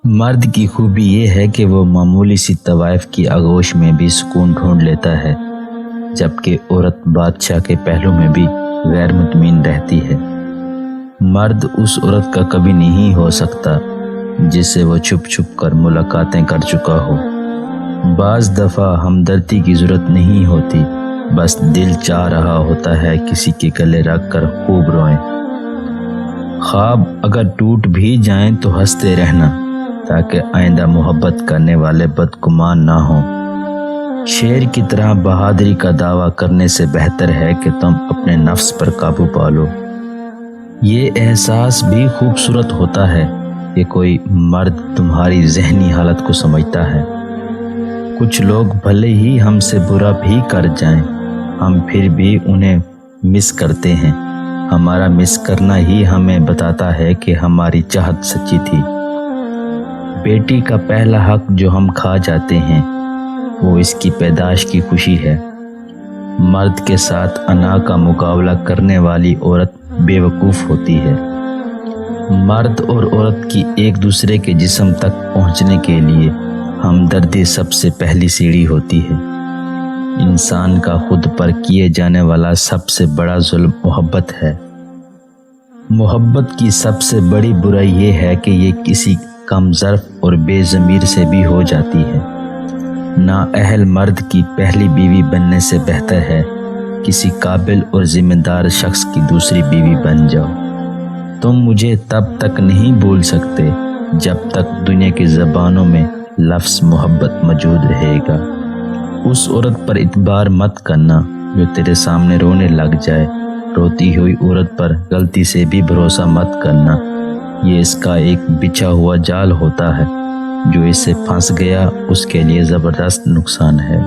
مرد کی خوبی یہ ہے کہ وہ معمولی سی طوائف کی آغوش میں بھی سکون ڈھونڈ لیتا ہے، جبکہ عورت بادشاہ کے پہلو میں بھی غیر مطمئن رہتی ہے۔ مرد اس عورت کا کبھی نہیں ہو سکتا جس سے وہ چھپ چھپ کر ملاقاتیں کر چکا ہو۔ بعض دفعہ ہمدردی کی ضرورت نہیں ہوتی، بس دل چاہ رہا ہوتا ہے کسی کے گلے رکھ کر خوب روئیں۔ خواب اگر ٹوٹ بھی جائیں تو ہنستے رہنا، تاکہ آئندہ محبت کرنے والے بدگمان نہ ہوں۔ شیر کی طرح بہادری کا دعویٰ کرنے سے بہتر ہے کہ تم اپنے نفس پر قابو پالو۔ یہ احساس بھی خوبصورت ہوتا ہے کہ کوئی مرد تمہاری ذہنی حالت کو سمجھتا ہے۔ کچھ لوگ بھلے ہی ہم سے برا بھی کر جائیں، ہم پھر بھی انہیں مس کرتے ہیں۔ ہمارا مس کرنا ہی ہمیں بتاتا ہے کہ ہماری چاہت سچی تھی۔ بیٹی کا پہلا حق جو ہم کھا جاتے ہیں وہ اس کی پیدائش کی خوشی ہے۔ مرد کے ساتھ انا کا مقابلہ کرنے والی عورت بے وقوف ہوتی ہے۔ مرد اور عورت کی ایک دوسرے کے جسم تک پہنچنے کے لیے ہمدردی سب سے پہلی سیڑھی ہوتی ہے۔ انسان کا خود پر کیے جانے والا سب سے بڑا ظلم محبت ہے۔ محبت کی سب سے بڑی برائی یہ ہے کہ یہ کسی کم ظرف اور بے ضمیر سے بھی ہو جاتی ہے۔ نااہل مرد کی پہلی بیوی بننے سے بہتر ہے کسی قابل اور ذمہ دار شخص کی دوسری بیوی بن جاؤ۔ تم مجھے تب تک نہیں بھول سکتے جب تک دنیا کی زبانوں میں لفظ محبت موجود رہے گا۔ اس عورت پر اعتبار مت کرنا جو تیرے سامنے رونے لگ جائے۔ روتی ہوئی عورت پر غلطی سے بھی بھروسہ مت کرنا، یہ اس کا ایک بچھا ہوا جال ہوتا ہے۔ جو اس سے پھنس گیا اس کے لیے زبردست نقصان ہے۔